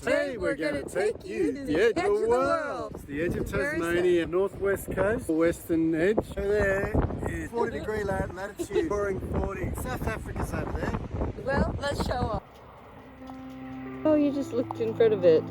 Today we're going to take you to the edge of the world. It's the edge of Tasmania, northwest coast, western edge. Over there is 40-degree latitude, pouring 40. South Africa's over there. Well, let's show up. Oh, you just looked in front of it.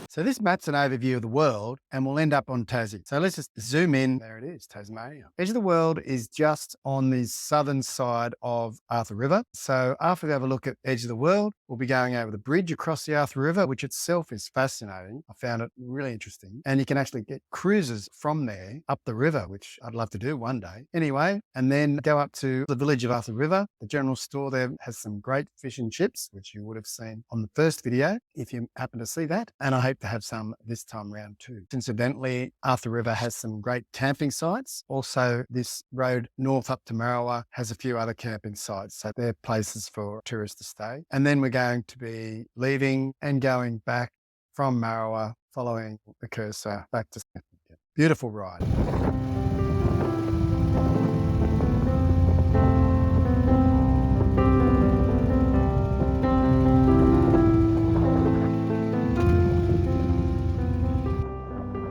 So this map's an overview of the world and we'll end up on Tassie. So let's just zoom in. There it is, Tasmania. Edge of the world is just on the southern side of Arthur River. So after we have a look at Edge of the world, we'll be going over the bridge across the Arthur River, which itself is fascinating. I found it really interesting. And you can actually get cruises from there up the river, which I'd love to do one day. Anyway, and then go up to the village of Arthur River. The general store there has some great fish and chips, which you would have seen on the first video, if you happen to see that. And I hope to have some this time round too. Incidentally, Arthur River has some great camping sites. Also, this road north up to Marrawah has a few other camping sites. So they're places for tourists to stay. And then we're going to be leaving and going back from Marrawah, following the cursor back to Smithton. Beautiful ride.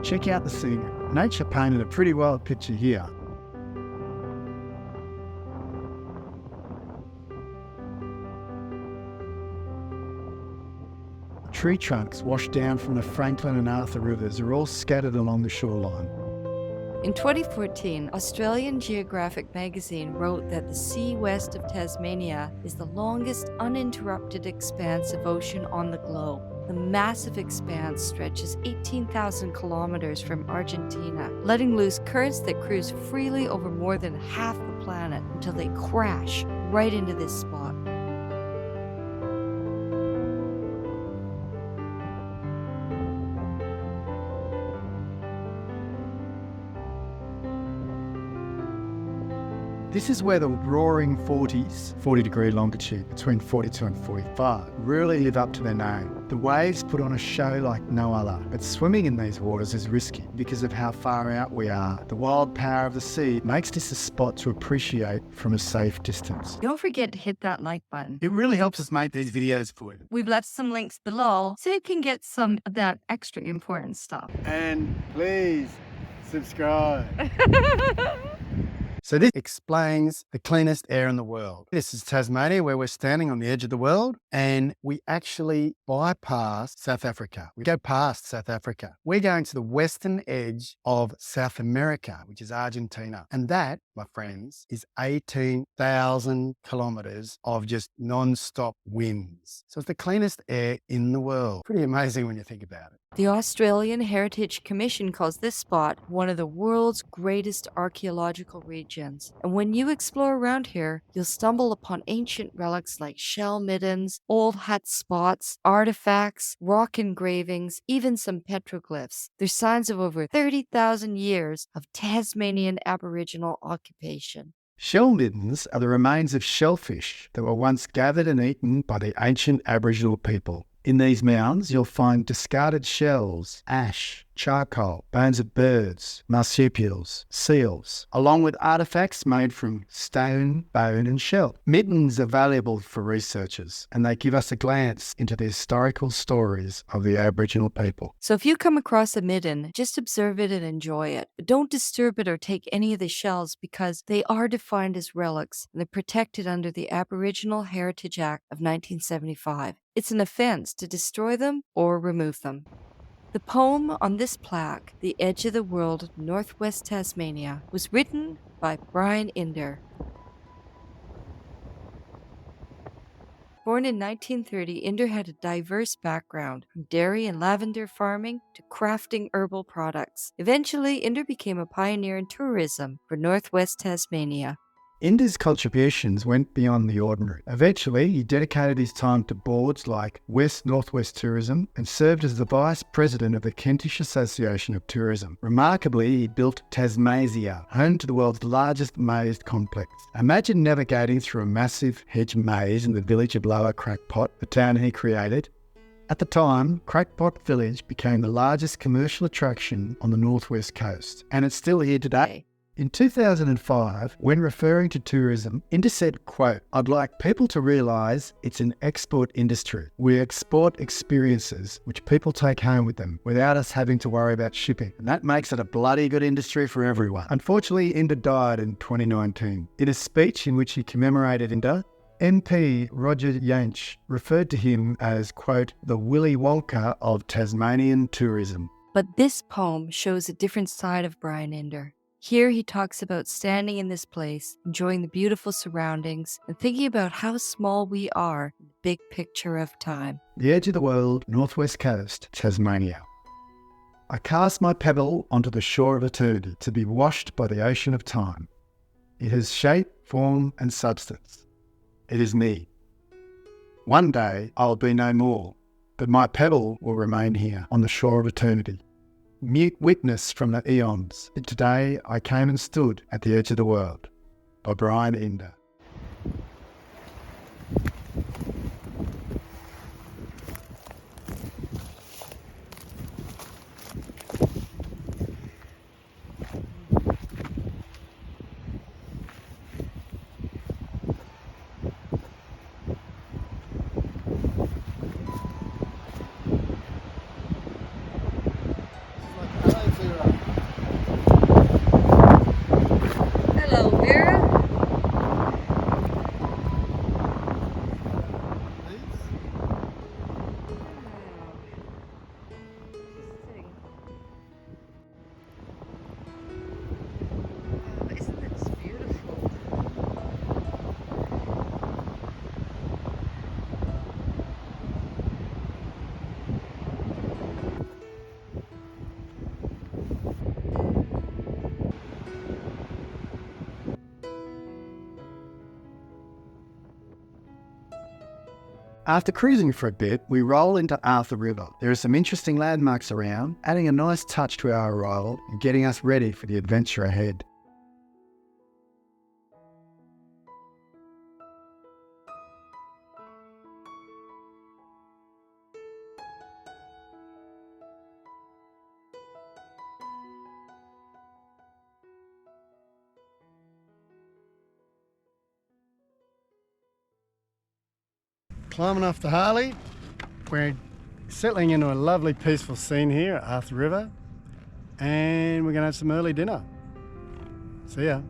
Check out the scenery. Nature painted a pretty wild picture here. Tree trunks washed down from the Franklin and Arthur rivers are all scattered along the shoreline. In 2014, Australian Geographic magazine wrote that the sea west of Tasmania is the longest uninterrupted expanse of ocean on the globe. The massive expanse stretches 18,000 kilometers from Argentina, letting loose currents that cruise freely over more than half the planet until they crash right into this spot. This is where the roaring 40s, 40-degree longitude, between 42 and 45, really live up to their name. The waves put on a show like no other, but swimming in these waters is risky because of how far out we are. The wild power of the sea makes this a spot to appreciate from a safe distance. Don't forget to hit that like button. It really helps us make these videos for you. We've left some links below so you can get some of that extra important stuff. And please subscribe. So this explains the cleanest air in the world. This is Tasmania, where we're standing on the edge of the world, and we actually bypass South Africa. We go past South Africa. We're going to the western edge of South America, which is Argentina. And that, my friends, is 18,000 kilometers of just non-stop winds. So it's the cleanest air in the world. Pretty amazing when you think about it. The Australian Heritage Commission calls this spot one of the world's greatest archaeological regions. And when you explore around here, you'll stumble upon ancient relics like shell middens, old hut spots, artifacts, rock engravings, even some petroglyphs. There's signs of over 30,000 years of Tasmanian Aboriginal occupation. Shell middens are the remains of shellfish that were once gathered and eaten by the ancient Aboriginal people. In these mounds, you'll find discarded shells, ash, charcoal, bones of birds, marsupials, seals, along with artifacts made from stone, bone and shell. Middens are valuable for researchers, and they give us a glance into the historical stories of the Aboriginal people. So if you come across a midden, just observe it and enjoy it. But don't disturb it or take any of the shells because they are defined as relics and they're protected under the Aboriginal Heritage Act of 1975. It's an offense to destroy them or remove them. The poem on this plaque, The Edge of the World, Northwest Tasmania, was written by Brian Inder. Born in 1930, Inder had a diverse background, from dairy and lavender farming to crafting herbal products. Eventually, Inder became a pioneer in tourism for Northwest Tasmania. Inder's contributions went beyond the ordinary. Eventually, he dedicated his time to boards like Northwest Tourism and served as the Vice President of the Kentish Association of Tourism. Remarkably, he built Tasmania, home to the world's largest maze complex. Imagine navigating through a massive hedge maze in the village of Lower Crackpot, the town he created, At the time, Crackpot Village became the largest commercial attraction on the Northwest Coast, and it's still here today. In 2005, when referring to tourism, Inda said, quote, "I'd like people to realise it's an export industry. We export experiences which people take home with them without us having to worry about shipping. And that makes it a bloody good industry for everyone." Unfortunately, Inda died in 2019. In a speech in which he commemorated Inda, MP Roger Yanch referred to him as, quote, "the Willy Wonka of Tasmanian tourism." But this poem shows a different side of Brian Inder. Here he talks about standing in this place, enjoying the beautiful surroundings, and thinking about how small we are in the big picture of time. The edge of the world, Northwest Coast, Tasmania. I cast my pebble onto the shore of eternity to be washed by the ocean of time. It has shape, form, and substance. It is me. One day I'll be no more, but my pebble will remain here on the shore of eternity. Mute witness from the eons. Today I came and stood at the edge of the world. By Brian Inder. Hello, Vera. Isn't this beautiful? After cruising for a bit, we roll into Arthur River. There are some interesting landmarks around, adding a nice touch to our arrival and getting us ready for the adventure ahead. Climbing off the Harley, we're settling into a lovely peaceful scene here at Arthur River, and we're going to have some early dinner. See ya.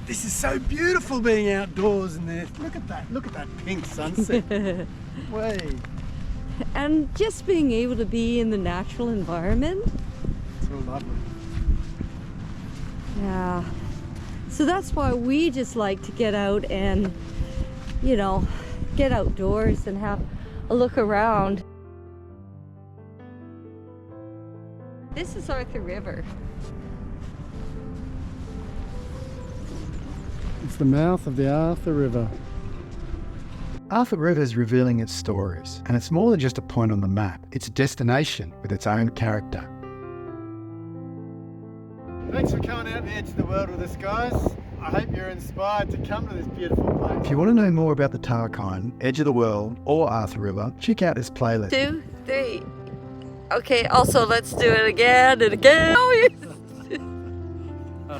This is so beautiful being outdoors in there. Look at that pink sunset. Way. And just being able to be in the natural environment. It's so lovely. Yeah. So that's why we just like to get out and, you know, get outdoors and have a look around. This is Arthur River. It's the mouth of the Arthur River. Arthur River is revealing its stories, and it's more than just a point on the map. It's a destination with its own character. Thanks for coming out to the edge of the world with us, guys. I hope you're inspired to come to this beautiful place. If you want to know more about the Tarkine, Edge of the World, or Arthur River, check out this playlist. 2, 3. Okay, also let's do it again and again. Oh,